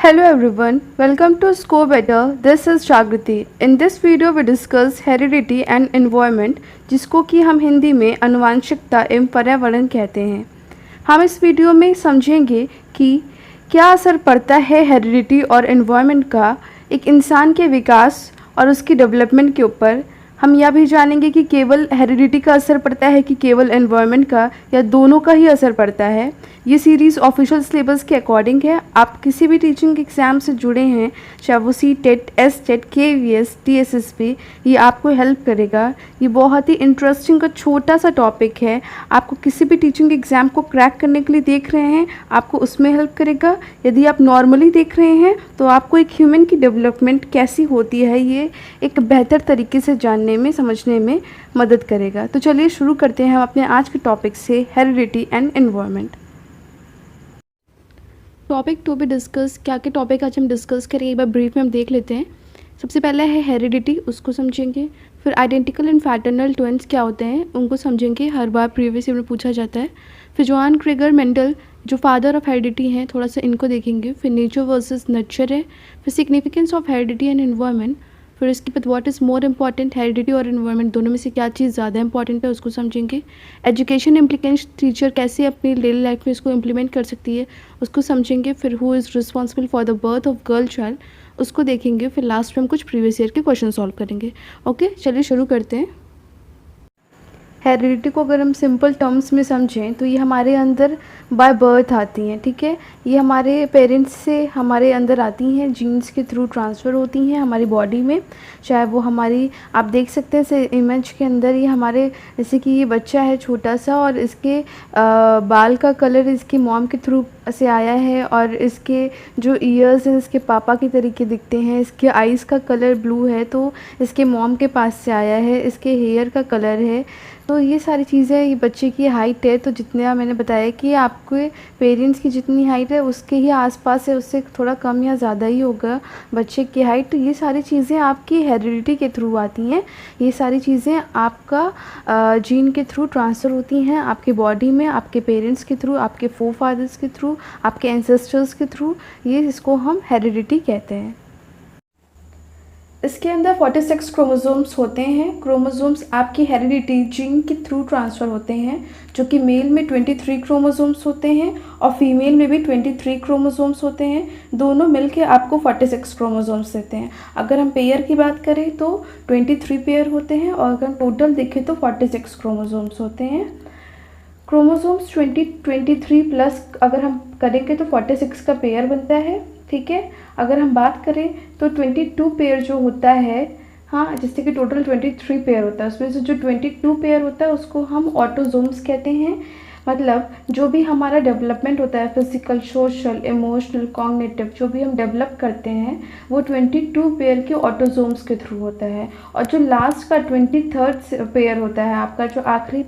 Hello everyone, welcome to Score Better. This is Jagriti. In this video we discuss heredity and environment, जिसको कि हम हिंदी में आनुवंशिकता एवं पर्यावरण कहते हैं। हम इस वीडियो में समझेंगे कि क्या असर पड़ता है हेरिडिटी और एनवायरनमेंट का एक इंसान के विकास और उसकी डेवलपमेंट के ऊपर। हम यह भी जानेंगे कि केवल हेरिडिटी का असर पड़ता है कि केवल एनवायरनमेंट का या दोनों का ही असर पड़ता है। ये सीरीज़ ऑफिशियल सिलेबस के अकॉर्डिंग है। आप किसी भी टीचिंग एग्ज़ाम से जुड़े हैं, चाहे वो सी-टेट, एस-टेट, KVS, TSSP, ये आपको हेल्प करेगा। ये बहुत ही इंटरेस्टिंग और छोटा सा टॉपिक है। आपको किसी भी टीचिंग एग्ज़ाम को क्रैक करने के लिए देख रहे हैं, आपको उसमें हेल्प करेगा। यदि आप नॉर्मली देख रहे हैं तो आपको एक ह्यूमन की डेवलपमेंट कैसी होती है ये एक बेहतर तरीके से जानने में, समझने में मदद करेगा। तो चलिए शुरू करते हैं हम अपने आज के टॉपिक से, heredity and environment. Topic to be discuss, क्या क्या टॉपिक आज हम डिस्कस करेंगे एक बार ब्रीफ में हम देख लेते हैं। सबसे पहला है हेरिडिटी, उसको समझेंगे। फिर आइडेंटिकल एंड फ्रैटर्नल ट्विन्स क्या होते हैं उनको समझेंगे, हर बार प्रीवियस ईयर में पूछा जाता है। फिर जोहान क्रेगर मेंडल जो फादर ऑफ हेरिडिटी हैं, थोड़ा सा इनको देखेंगे। फिर नेचर वर्सेस नर्चर है। फिर significance of heredity and environment. फिर इसके बाद what is more important, heredity और एनवायरनमेंट दोनों में से क्या चीज़ ज़्यादा इंपॉर्टेंट है उसको समझेंगे। एजुकेशन इम्प्लीकेंस, टीचर कैसे अपनी डेली लाइफ में इसको इम्प्लीमेंट कर सकती है उसको समझेंगे। फिर who is responsible for the birth of girl child उसको देखेंगे। फिर लास्ट में हम कुछ प्रीवियस ईयर के क्वेश्चन सॉल्व करेंगे। ओके, चलिए शुरू करते हैं। हेरिडिटी को अगर हम सिंपल टर्म्स में समझें तो ये हमारे अंदर बाय बर्थ आती हैं, ठीक है। ये हमारे पेरेंट्स से हमारे अंदर आती हैं, जीन्स के थ्रू ट्रांसफ़र होती हैं हमारी बॉडी में। चाहे वो हमारी, आप देख सकते हैं इस इमेज के अंदर, ये हमारे, जैसे कि ये बच्चा है छोटा सा और इसके बाल का कलर इसकी मॉम के थ्रू से आया है, और इसके जो ईयर्स हैं इसके पापा के तरीके दिखते हैं। इसके आइज़ का कलर ब्लू है तो इसके मॉम के पास से आया है। इसके हेयर का कलर है, तो ये सारी चीज़ें। ये बच्चे की हाइट है, तो जितना मैंने बताया कि आपके पेरेंट्स की जितनी हाइट है उसके ही आसपास है, उससे थोड़ा कम या ज़्यादा ही होगा बच्चे की हाइट। तो ये सारी चीज़ें आपकी हेरिडिटी के थ्रू आती हैं। ये सारी चीज़ें आपका जीन के थ्रू ट्रांसफ़र होती हैं आपकी बॉडी में, आपके पेरेंट्स के थ्रू, आपके फोरफादर्स के थ्रू, आपके एंसेस्टर्स के थ्रू। ये इसको हम हेरिडिटी कहते हैं। इसके अंदर 46 क्रोमोसोम्स होते हैं। क्रोमोसोम्स आपकी हेरिडिटी जीन के थ्रू ट्रांसफ़र होते हैं, जो कि मेल में 23 क्रोमोसोम्स होते हैं और फीमेल में भी 23 क्रोमोसोम्स होते हैं। दोनों मिलके आपको 46 क्रोमोसोम्स देते हैं। अगर हम पेयर की बात करें तो 23 पेयर होते हैं, और अगर हम टोटल देखें तो 46 क्रोमोसोम्स होते हैं। क्रोमोसोम्स 23 प्लस अगर हम करेंगे तो 46 का पेयर बनता है, ठीक है। अगर हम बात करें तो 22 पेयर जो होता है, हाँ, जिससे कि टोटल 23 पेयर होता है, उसमें से जो 22 पेयर होता है उसको हम ऑटोजोम्स कहते हैं। मतलब जो भी हमारा डेवलपमेंट होता है, फिजिकल, सोशल, इमोशनल, कॉग्निटिव, जो भी हम डेवलप करते हैं वो 22 पेयर के ऑटोजोम्स के थ्रू होता है। और जो लास्ट का 23rd पेयर होता है, आपका जो आखिरी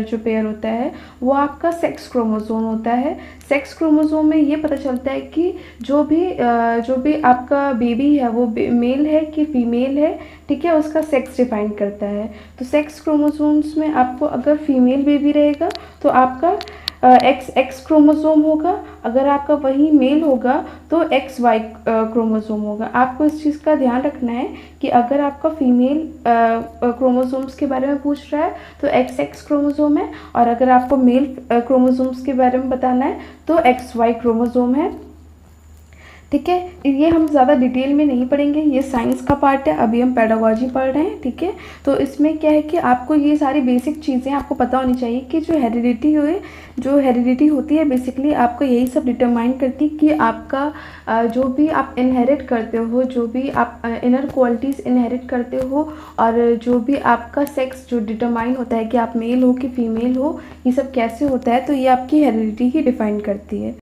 जो पेयर होता है वो आपका सेक्स क्रोमोसोम होता है। सेक्स क्रोमोसोम में ये पता चलता है कि जो भी आपका बेबी है वो मेल है कि फीमेल है, ठीक है, उसका सेक्स डिफाइन करता है। तो सेक्स क्रोमोसोम्स में आपको अगर फीमेल बेबी रहेगा तो आपका एक्स क्रोमोसोम होगा, अगर आपका वही मेल होगा तो XY क्रोमोसोम होगा। आपको इस चीज़ का ध्यान रखना है कि अगर आपका फीमेल क्रोमोसोम्स के बारे में पूछ रहा है तो XX क्रोमोसोम है, और अगर आपको मेल क्रोमोसोम्स के बारे में बताना है तो XY क्रोमोसोम है, ठीक है। ये हम ज़्यादा डिटेल में नहीं पढ़ेंगे, ये साइंस का पार्ट है, अभी हम पेडागोजी पढ़ रहे हैं, ठीक है। तो इसमें क्या है कि आपको ये सारी बेसिक चीज़ें आपको पता होनी चाहिए कि जो हेरिडिटी होती है बेसिकली आपको यही सब डिटरमाइन करती है कि आपका जो भी आप इनहेरिट करते हो, जो भी आप इनर क्वालिटीज़ इनहेरिट करते हो, और जो भी आपका सेक्स जो डिटरमाइन होता है कि आप मेल हो कि फीमेल हो, ये सब कैसे होता है, तो ये आपकी हेरिडिटी ही डिफाइन करती है।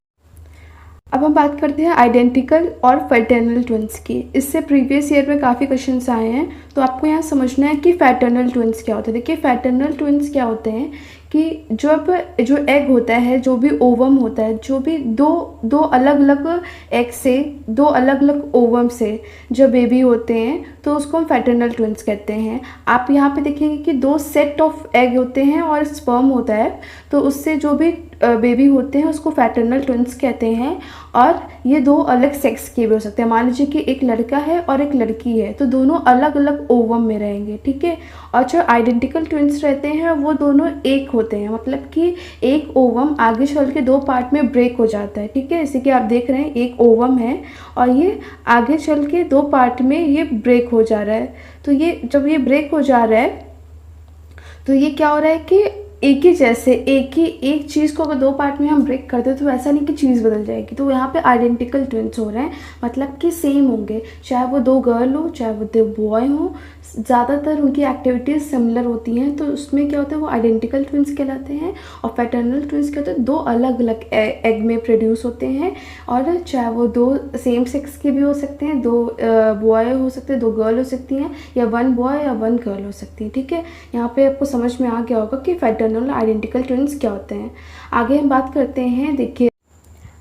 अब हम बात करते हैं आइडेंटिकल और फ्रैटर्नल ट्विन्स की। इससे प्रीवियस ईयर में काफ़ी क्वेश्चंस आए हैं, तो आपको यहाँ समझना है कि फैटर्नल ट्विन्स क्या होते हैं। देखिए फैटर्नल ट्विन्स क्या होते हैं कि जो एग होता है, जो भी ओवम होता है, जो भी दो अलग अलग एग से, दो अलग अलग ओवम से जो बेबी होते हैं, तो उसको हम फैटर्नल ट्विन्स कहते हैं। आप यहाँ पे देखेंगे कि 2 सेट ऑफ एग होते हैं और स्पर्म होता है, तो उससे जो भी बेबी होते हैं उसको फैटर्नल ट्विन्स कहते हैं। और ये 2 अलग सेक्स के भी हो सकते हैं। मान लीजिए कि एक लड़का है और एक लड़की है, तो दोनों अलग अलग ओवम में रहेंगे, ठीक है। और जो आइडेंटिकल ट्विन्स रहते हैं वो दोनों एक होते हैं, मतलब कि एक ओवम आगे चल के 2 पार्ट में ब्रेक हो जाता है, ठीक है। जैसे कि आप देख रहे हैं एक ओवम है और ये आगे चल के 2 पार्ट में ये ब्रेक हो जा रहा है। तो ये जब ये ब्रेक हो जा रहा है तो ये क्या हो रहा है कि एक ही जैसे एक चीज़ को अगर 2 पार्ट में हम ब्रेक करते हैं तो ऐसा नहीं कि चीज़ बदल जाएगी। तो यहाँ पे आइडेंटिकल ट्विन्स हो रहे हैं, मतलब कि सेम होंगे, चाहे वो 2 गर्ल हो चाहे वो 2 बॉय हो, ज़्यादातर उनकी एक्टिविटीज़ सिमिलर होती हैं। तो उसमें क्या होता है, वो आइडेंटिकल ट्विन्स कहलाते हैं। और पैटर्नल ट्विन्स क्या होते हैं, 2 अलग अलग एग में प्रोड्यूस होते हैं, और चाहे वो 2 सेम सेक्स के भी हो सकते हैं, 2 बॉय हो सकते हैं, 2 गर्ल हो सकती हैं, या 1 बॉय या 1 गर्ल हो सकती है, ठीक है। यहाँ पे आपको समझ में आ गया होगा कि पैटर्नल आइडेंटिकल ट्विन्स क्या होते हैं। आगे हम बात करते हैं। देखिए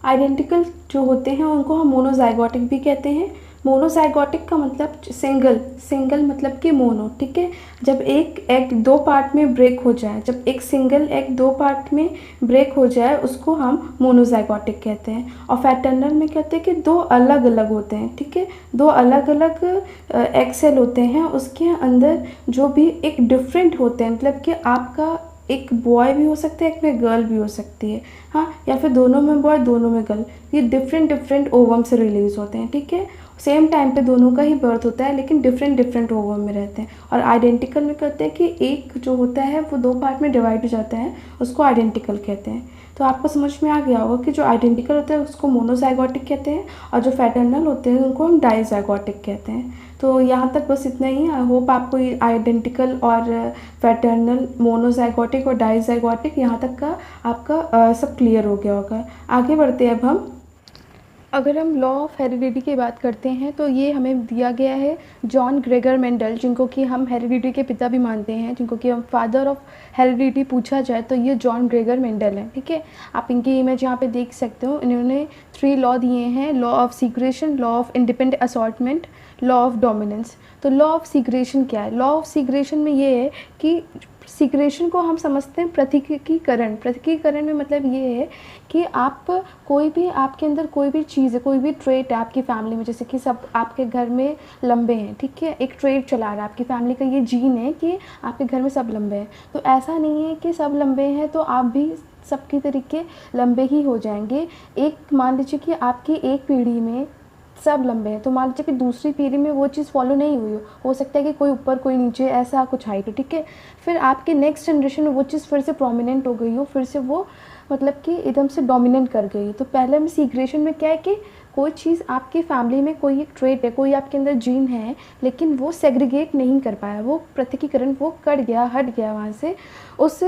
आइडेंटिकल जो होते हैं उनको हम मोनोजाइगोटिक भी कहते हैं। मोनोजाइगोटिक का मतलब सिंगल मतलब कि मोनो, ठीक है। जब एक एग 2 पार्ट में ब्रेक हो जाए, जब एक सिंगल एग 2 पार्ट में ब्रेक हो जाए उसको हम मोनोजाइगोटिक कहते हैं। और फैटर्नल में कहते हैं कि 2 अलग अलग होते हैं, ठीक है। 2 अलग अलग एग सेल होते हैं, उसके अंदर जो भी एक डिफरेंट होते हैं, मतलब कि आपका एक बॉय भी हो सकता है, एक में गर्ल भी हो सकती है, हाँ, या फिर दोनों में बॉय दोनों में गर्ल, ये डिफरेंट ओवम से रिलीज़ होते हैं, ठीक है। सेम टाइम पे दोनों का ही बर्थ होता है लेकिन डिफरेंट ओवम में रहते हैं। और आइडेंटिकल में कहते हैं कि एक जो होता है वो 2 पार्ट में डिवाइड हो जाता है, उसको आइडेंटिकल कहते हैं। तो आपको समझ में आ गया होगा कि जो आइडेंटिकल होता है उसको मोनोजाइगोटिक कहते हैं, और जो फैटर्नल होते हैं उनको हम डाइजाइगोटिक कहते हैं। तो यहाँ तक बस इतना ही। आई होप आपको ये आइडेंटिकल और फैटर्नल, मोनोजाइगोटिक और डाइजाइगोटिक यहाँ तक का आपका सब क्लियर हो गया होगा। आगे बढ़ते हैं अब हम। अगर हम लॉ ऑफ हेरिडिटी की बात करते हैं तो ये हमें दिया गया है जॉन ग्रेगर मेंडल, जिनको कि हम हेरिडिटी के पिता भी मानते हैं, जिनको कि हम फादर ऑफ हेरिडिटी पूछा जाए तो ये जॉन ग्रेगर मेंडल है, ठीक है। आप इनकी इमेज यहाँ पे देख सकते हो। इन्होंने 3 लॉ दिए हैं, law of secretion, law of independent assortment, law of dominance. तो लॉ ऑफ सीक्रेशन क्या है? लॉ ऑफ सीक्रेशन में ये है कि सीक्रेशन को हम समझते हैं पृथकीकरण में मतलब ये है कि आप कोई भी, आपके अंदर कोई भी चीज़ है, कोई भी ट्रेट है आपकी फैमिली में, जैसे कि सब आपके घर में लंबे हैं, ठीक है, एक ट्रेट चला रहा है आपकी फैमिली का, ये जीन है कि आपके घर में सब लंबे हैं। तो ऐसा नहीं है कि सब लंबे हैं तो आप भी सबके तरीके लंबे ही हो जाएंगे। एक मान लीजिए कि आपकी एक पीढ़ी में सब लंबे हैं, तो मान लीजिए कि दूसरी पीढ़ी में वो चीज़ फॉलो नहीं हुई हो सकता है कि कोई ऊपर कोई नीचे ऐसा कुछ हाइट हो, ठीक है। फिर आपके नेक्स्ट जनरेशन में वो चीज़ फिर से प्रोमिनेंट हो गई हो, फिर से वो मतलब कि एकदम से डोमिनेंट कर गई। तो पहले में सीक्रेशन में क्या है कि कोई चीज़ आपकी फैमिली में, कोई एक ट्रेट है, कोई आपके अंदर जीन है, लेकिन वो सेग्रीगेट नहीं कर पाया, वो पृथकीकरण वो हट गया वहाँ से उस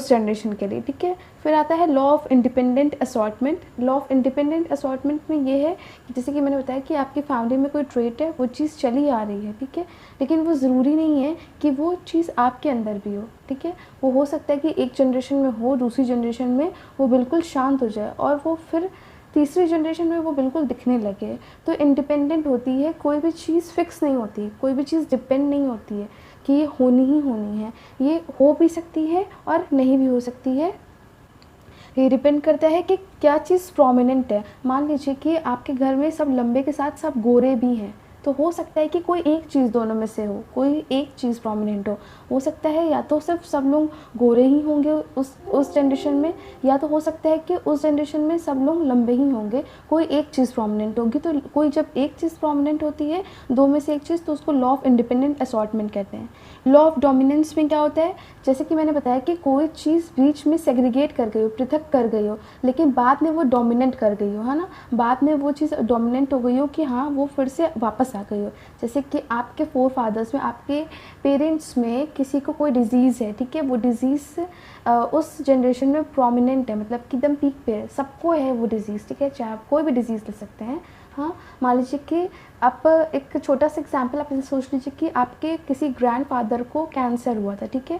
जनरेशन के लिए, ठीक है। फिर आता है law of independent assortment. Law of independent assortment में ये है कि जैसे कि मैंने बताया कि आपकी फैमिली में कोई ट्रेट है, वो चीज़ चली आ रही है, ठीक है, लेकिन वो ज़रूरी नहीं है कि वो चीज़ आपके अंदर भी हो, ठीक है। वो हो सकता है कि एक जनरेशन में हो, दूसरी जनरेशन में वो बिल्कुल शांत हो जाए और वो फिर तीसरी जनरेशन में वो बिल्कुल दिखने लगे। तो इंडिपेंडेंट होती है, कोई भी चीज़ फिक्स नहीं होती, कोई भी चीज़ डिपेंड नहीं होती है कि ये होनी ही होनी है, ये हो भी सकती है और नहीं भी हो सकती है। ये डिपेंड करता है कि क्या चीज़ प्रोमिनेंट है। मान लीजिए कि आपके घर में सब लंबे के साथ सब गोरे भी हैं, तो हो सकता है कि कोई एक चीज़ दोनों में से हो, कोई एक चीज़ प्रोमिनेंट हो सकता है या तो सिर्फ सब लोग गोरे ही होंगे उस जनरेशन में, या तो हो सकता है कि उस जनरेशन में सब लोग लंबे ही होंगे, कोई एक चीज़ प्रोमिनेंट होगी। तो कोई जब एक चीज़ प्रोमिनेंट होती है, 2 में से एक चीज़, तो उसको लॉ ऑफ इंडिपेंडेंट असॉर्टमेंट कहते हैं। लॉ ऑफ डोमिनेंस में क्या होता है, जैसे कि मैंने बताया कि कोई चीज़ बीच में सेग्रीगेट कर गई हो, पृथक कर गई हो, लेकिन बाद में वो डोमिनेंट कर गई हो, है ना, बाद में वो चीज़ डोमिनेंट हो गई हो कि हाँ वो फिर से वापस वापस आ गई हो। जैसे कि आपके फोर फादर्स में, आपके पेरेंट्स में किसी को कोई डिज़ीज़ है, ठीक है, वो डिज़ीज़ उस जनरेशन में प्रोमिनेंट है, मतलब कि एकदम पीक पे है, सबको है वो डिज़ीज़, ठीक है, चाहे आप कोई भी डिज़ीज़ ले सकते हैं। हाँ, मान लीजिए कि आप एक छोटा सा एग्जांपल आप ऐसे सोच लीजिए कि आपके किसी ग्रैंडफादर को कैंसर हुआ था, ठीक है,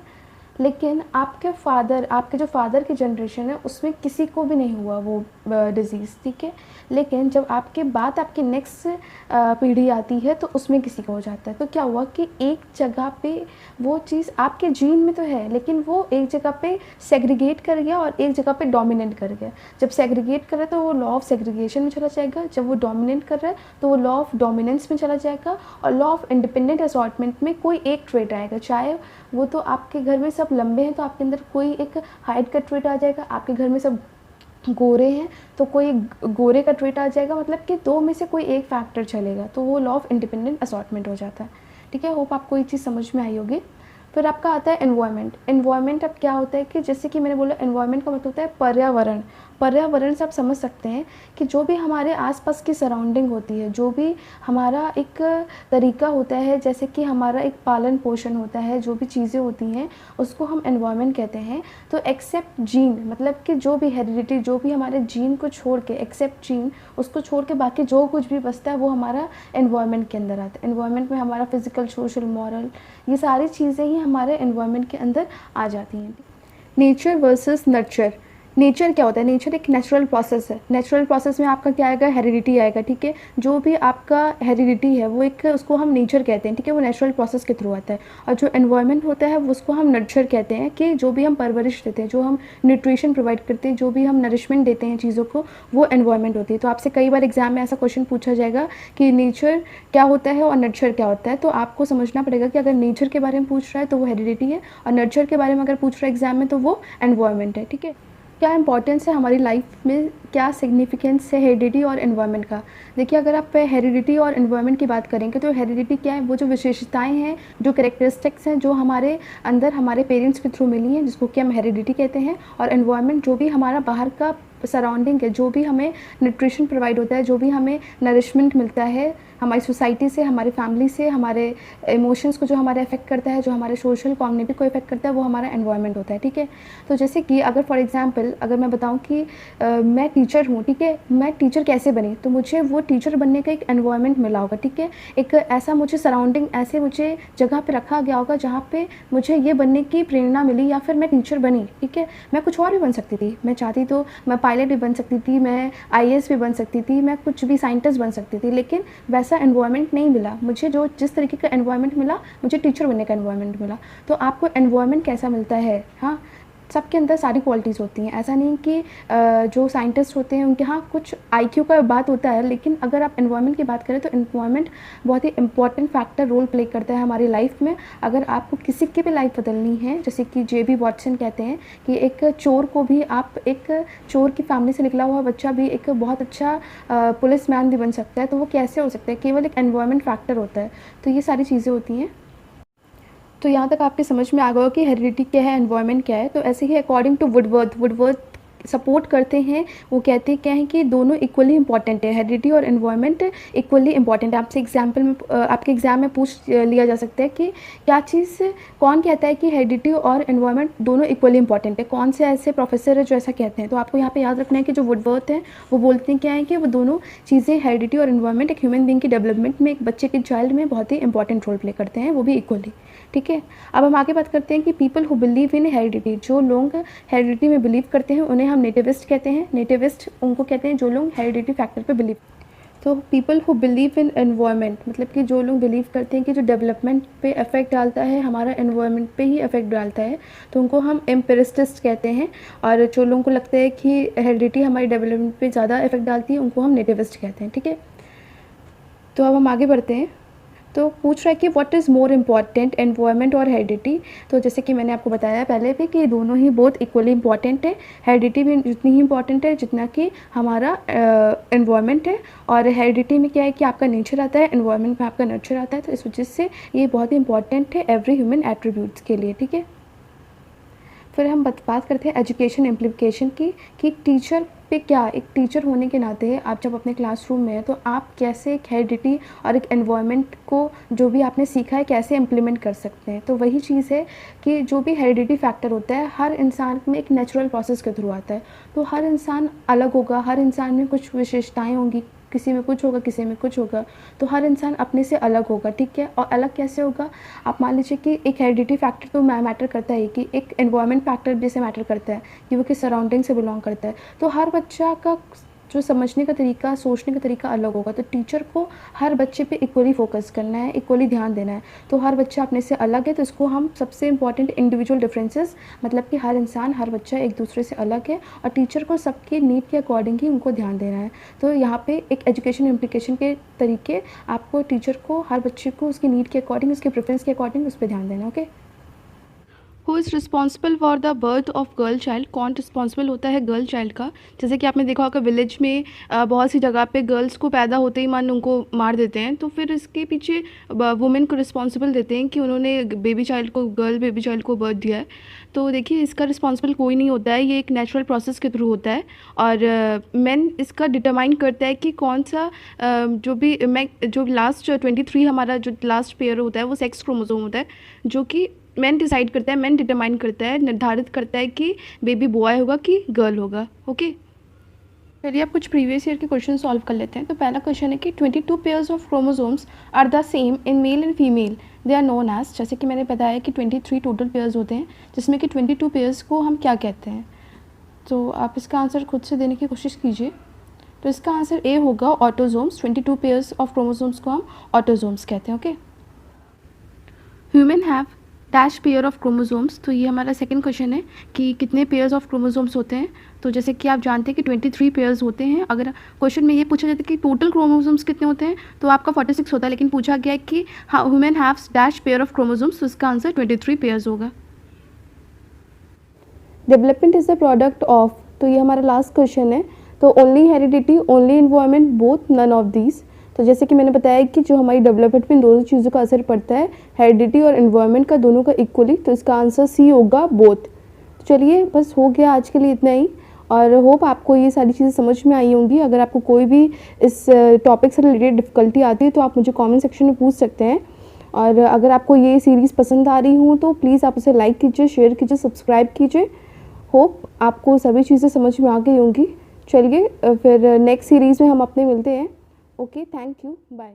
लेकिन आपके जो फादर की जनरेशन है उसमें किसी को भी नहीं हुआ वो डिज़ीज़, ठीक है, लेकिन जब आपके बाद आपकी नेक्स्ट पीढ़ी आती है तो उसमें किसी को हो जाता है। तो क्या हुआ कि एक जगह पे वो चीज़ आपके जीन में तो है, लेकिन वो एक जगह पे सेग्रीगेट कर गया और एक जगह पे डोमिनेट कर गया। जब सेग्रीगेट कर रहा है तो वो लॉ ऑफ सेग्रीगेशन में चला जाएगा, जब वो डोमिनेट कर रहा है तो वो लॉ ऑफ डोमिनेंस में चला जाएगा, और लॉ ऑफ इंडिपेंडेंट असॉर्टमेंट में कोई एक ट्रेट आएगा, चाहे वो तो आपके घर में सब लंबे हैं तो आपके अंदर कोई एक हाइट का ट्रेट आ जाएगा, आपके घर में सब गोरे हैं तो कोई गोरे का ट्रेट आ जाएगा, मतलब कि दो में से कोई एक फैक्टर चलेगा, तो वो लॉ ऑफ इंडिपेंडेंट असॉर्टमेंट हो जाता है, ठीक है। होप आपको ये चीज़ समझ में आई होगी। फिर आपका आता है एनवायरनमेंट। एनवायरनमेंट अब क्या होता है कि जैसे कि मैंने बोला, एनवायरनमेंट का मतलब होता है पर्यावरण। पर्यावरण से आप समझ सकते हैं कि जो भी हमारे आसपास की सराउंडिंग होती है, जो भी हमारा एक तरीका होता है, जैसे कि हमारा एक पालन पोषण होता है, जो भी चीज़ें होती हैं उसको हम एनवायरनमेंट कहते हैं। तो एक्सेप्ट जीन, मतलब कि जो भी हेरिडिटी, जो भी हमारे जीन को छोड़ के, एक्सेप्ट जीन, उसको छोड़ के बाकी जो कुछ भी बचता है वो हमारा एनवायरनमेंट के अंदर आता है। एनवायरनमेंट में हमारा फिजिकल, सोशल, मॉरल, ये सारी चीज़ें ही हमारे एनवायरनमेंट के अंदर आ जाती हैं। Nature versus nurture. नेचर क्या होता है? नेचर एक नेचुरल प्रोसेस है। नेचुरल प्रोसेस में आपका क्या आएगा? हेरिडिटी आएगा, ठीक है। जो भी आपका हेरिडिटी है वो एक, उसको हम नेचर कहते हैं, ठीक है, वो नेचुरल प्रोसेस के थ्रू आता है। और जो एनवायरनमेंट होता है उसको हम नर्चर कहते हैं, कि जो भी हम परवरिश देते हैं, जो हम न्यूट्रिशन प्रोवाइड करते हैं, जो भी हम नरिशमेंट देते हैं चीज़ों को, वो एनवायरनमेंट होती है। तो आपसे कई बार एग्जाम में ऐसा क्वेश्चन पूछा जाएगा कि नेचर क्या होता है और नर्चर क्या होता है। तो आपको समझना पड़ेगा कि अगर नेचर के बारे में पूछ रहा है तो वो हेरिडिटी है, और नर्चर के बारे में अगर पूछ रहा है एग्जाम में तो वो एनवायरनमेंट है, ठीक है। क्या इंपॉर्टेंस है हमारी लाइफ में, क्या सिग्निफिकेंस है हेरिडिटी और एनवायरनमेंट का? देखिए, अगर आप हेरिडिटी और एनवायरनमेंट की बात करेंगे तो हेरिडिटी क्या है? वो जो विशेषताएं हैं, जो कैरेक्टरिस्टिक्स हैं, जो हमारे अंदर हमारे पेरेंट्स के थ्रू मिली हैं, जिसको कि हम हेरिडिटी कहते हैं। और एनवायरनमेंट जो भी हमारा बाहर का सराउंडिंग है, जो भी हमें न्यूट्रिशन प्रोवाइड होता है, जो भी हमें नरिशमेंट मिलता है हमारी सोसाइटी से, हमारी फैमिली से, हमारे इमोशंस को जो हमारे अफेक्ट करता है, जो हमारे सोशल कॉग्निटिव को इफेक्ट करता है, वो हमारा एनवायरनमेंट होता है, ठीक है। तो जैसे कि अगर फॉर एग्जांपल अगर मैं बताऊं कि मैं टीचर हूं, ठीक है, मैं टीचर कैसे बनी, तो मुझे वो टीचर बनने का एक एनवायरनमेंट मिला होगा, ठीक है। एक ऐसा मुझे सराउंडिंग, ऐसे मुझे जगह पे रखा गया होगा जहाँ पे मुझे ये बनने की प्रेरणा मिली, या फिर मैं टीचर बनी, ठीक है। मैं कुछ और भी बन सकती थी, मैं चाहती तो मैं पायलट भी बन सकती थी, मैं IAS भी बन सकती थी, मैं कुछ भी साइंटिस्ट बन सकती थी, लेकिन वैसा एनवायरनमेंट नहीं मिला मुझे। जो जिस तरीके का एनवायरनमेंट मिला, मुझे टीचर बनने का एनवायरनमेंट मिला। तो आपको एनवायरनमेंट कैसा मिलता है? हाँ, सबके अंदर सारी क्वालिटीज़ होती हैं। ऐसा नहीं कि जो साइंटिस्ट होते हैं उनके यहाँ कुछ IQ का बात होता है, लेकिन अगर आप एनवायरनमेंट की बात करें तो एनवायरनमेंट बहुत ही इंपॉर्टेंट फैक्टर रोल प्ले करता है हमारी लाइफ में। अगर आपको किसी की भी लाइफ बदलनी है, जैसे कि JB वॉटसन कहते हैं कि एक चोर को भी, आप एक चोर की फैमिली से निकला हुआ बच्चा भी एक बहुत अच्छा पुलिस मैन भी बन सकता है। तो वो कैसे हो सकता है? केवल एक एनवायरनमेंट फैक्टर होता है। तो ये सारी चीज़ें होती हैं। तो यहाँ तक आपके समझ में आ गया कि हेरिडिटी क्या है, एनवायरनमेंट क्या है। तो ऐसे ही अकॉर्डिंग टू वुडवर्थ सपोर्ट करते हैं, वो कहते हैं क्या है कि दोनों इक्वली इंपॉर्टेंट है, हेरिडिटी और एनवायरनमेंट इक्वली इंपॉर्टेंट है। आपसे एग्जाम्पल में आपके एग्जाम में पूछ लिया जा सकता है कि क्या चीज़, कौन कहता है कि हेरिडिटी और एनवायरनमेंट दोनों इक्वली इंपॉर्टेंट है? कौन से ऐसे प्रोफेसर है जो ऐसा कहते हैं? तो आपको यहाँ पे याद रखना है कि जो वुडवर्थ हैं वो बोलते हैं क्या है कि वो दोनों चीज़ें, हेरिडिटी और एनवायरनमेंट, एक ह्यूमन बीइंग की डेवलपमेंट में, एक बच्चे के चाइल्ड में बहुत ही इंपॉर्टेंट रोल प्ले करते हैं, वो भी इक्वली, ठीक है। अब हम आगे बात करते हैं कि people who believe in heredity, जो लोग हेरिडिटी में बिलीव करते हैं उन्हें हम नेटिविस्ट कहते हैं। नेटिविस्ट उनको कहते हैं जो लोग हेरिडिटी फैक्टर पे बिलीव। तो people who believe in environment, मतलब कि जो लोग बिलीव करते हैं कि जो डेवलपमेंट पे इफेक्ट डालता है हमारा एनवायरनमेंट पे ही इफेक्ट डालता है, तो उनको हम एम्पिरिस्टिस्ट कहते हैं। और जो लोगों को लगता है कि हेरिडिटी हमारी डेवलपमेंट पे ज़्यादा इफेक्ट डालती है, उनको हम नेटिविस्ट कहते हैं, ठीक है। तो अब हम आगे बढ़ते हैं। तो पूछ रहा है कि what is more important, environment और हेरिडिटी? तो जैसे कि मैंने आपको बताया पहले भी कि दोनों ही बहुत इक्वली इंपॉर्टेंट है। हेरिडिटी भी जितनी ही इंपॉर्टेंट है जितना कि हमारा एनवायरनमेंट है। और हेरिडिटी में क्या है कि आपका नेचर आता है, एनवायरनमेंट में आपका नर्चर आता है। तो इस वजह से ये बहुत ही इंपॉर्टेंट है एवरी ह्यूमन एट्रीब्यूट्स के लिए, ठीक है। फिर हम बात करते हैं एजुकेशन इम्प्लीकेशन की, कि टीचर पे क्या एक टीचर होने के नाते आप जब अपने क्लासरूम में हैं तो आप कैसे एक हेरिडिटी और एक एनवायरनमेंट को जो भी आपने सीखा है कैसे इम्प्लीमेंट कर सकते हैं। तो वही चीज़ है कि जो भी हेरिडिटी फैक्टर होता है हर इंसान में एक नेचुरल प्रोसेस के थ्रू आता है। तो हर इंसान अलग होगा, हर इंसान में कुछ विशेषताएँ होंगी, किसी में कुछ होगा, किसी में कुछ होगा। तो हर इंसान अपने से अलग होगा, ठीक है। और अलग कैसे होगा, आप मान लीजिए कि एक हेरिडिटी फैक्टर तो मैटर करता है कि एक एनवायरनमेंट फैक्टर जैसे मैटर करता है कि वो किस सराउंडिंग से बिलोंग करता है। तो हर बच्चा का जो समझने का तरीका, सोचने का तरीका अलग होगा। तो टीचर को हर बच्चे पे इक्वली फोकस करना है, इक्वली ध्यान देना है। तो हर बच्चा अपने से अलग है, तो इसको हम सबसे इम्पॉर्टेंट इंडिविजुअल डिफरेंसेस, मतलब कि हर इंसान, हर बच्चा एक दूसरे से अलग है और टीचर को सबके नीड के अकॉर्डिंग ही उनको ध्यान देना है। तो यहाँ पे एक एजुकेशन इम्प्लीकेशन के तरीके आपको टीचर को हर बच्चे को उसकी नीड के अकॉर्डिंग, उसके प्रेफरेंस के अकॉर्डिंग उस पर ध्यान देना है। Okay. Who is responsible for the birth of girl child, कौन रिस्पॉन्सिबल होता है गर्ल चाइल्ड का। जैसे कि आपने देखा होगा विलेज में बहुत सी जगह पे गर्ल्स को पैदा होते ही मान उनको मार देते हैं। तो फिर इसके पीछे वुमेन को रिस्पॉन्सिबल देते हैं कि उन्होंने बेबी चाइल्ड को, गर्ल बेबी चाइल्ड को बर्थ दिया है। तो देखिए इसका रिस्पॉन्सिबल कोई नहीं होता है, ये एक नेचुरल प्रोसेस के थ्रू होता है। और मेन इसका डिटरमाइन करता है कि कौन सा जो लास्ट 23 हमारा जो लास्ट पेयर होता है वो सेक्स क्रोमोसोम होता है, जो कि मैन डिसाइड करता है, मैन डिटरमाइन करता है, निर्धारित करता है कि बेबी बॉय होगा कि गर्ल होगा। ओके। चलिए आप कुछ प्रीवियस ईयर के क्वेश्चन सॉल्व कर लेते हैं। तो पहला क्वेश्चन है कि 22 pairs of chromosomes are the same in male and female, they are known as. जैसे कि मैंने बताया कि 23 टोटल पेयर्स होते हैं, जिसमें कि 22 पेयर्स को हम क्या कहते हैं। तो आप इसका आंसर खुद से देने की कोशिश कीजिए। तो इसका आंसर ए होगा ऑटोजोम्स। 22 पेयर्स ऑफ क्रोमोसोम्स को हम ऑटोजोम्स कहते हैं। Okay. Human have dash pair of chromosomes. तो ये हमारा सेकंड क्वेश्चन है कि कितने पेयर्स ऑफ क्रोमोसोम्स होते हैं। तो जैसे कि आप जानते हैं कि 23 पेयर्स होते हैं। अगर क्वेश्चन में ये पूछा जाता है कि टोटल क्रोमोसोम्स कितने होते हैं तो आपका 46 होता है, लेकिन पूछा गया है कि human haves dash pair of chromosomes, तो इसका आंसर 23 पेयर्स होगा। Development is the product of, तो ये हमारा लास्ट क्वेश्चन है। तो only heredity, only environment, both, none of these. तो जैसे कि मैंने बताया कि जो हमारी डेवलपमेंट में दोनों चीज़ों का असर पड़ता है, हेरिडिटी और इन्वायरमेंट का, दोनों का इक्वली। तो इसका आंसर सी होगा, बोथ। तो चलिए बस हो गया आज के लिए इतना ही, और होप आपको ये सारी चीज़ें समझ में आई होंगी। अगर आपको कोई भी इस टॉपिक से रिलेटेड डिफ़िकल्टी आती है तो आप मुझे कमेंट सेक्शन में पूछ सकते हैं। और अगर आपको ये सीरीज़ पसंद आ रही हो तो प्लीज़ आप उसे लाइक कीजिए, शेयर कीजिए, सब्सक्राइब कीजिए। होप आपको सभी चीज़ें समझ में आ गई होंगी। चलिए फिर नेक्स्ट सीरीज़ में हम अपने मिलते हैं। Okay, thank you, bye.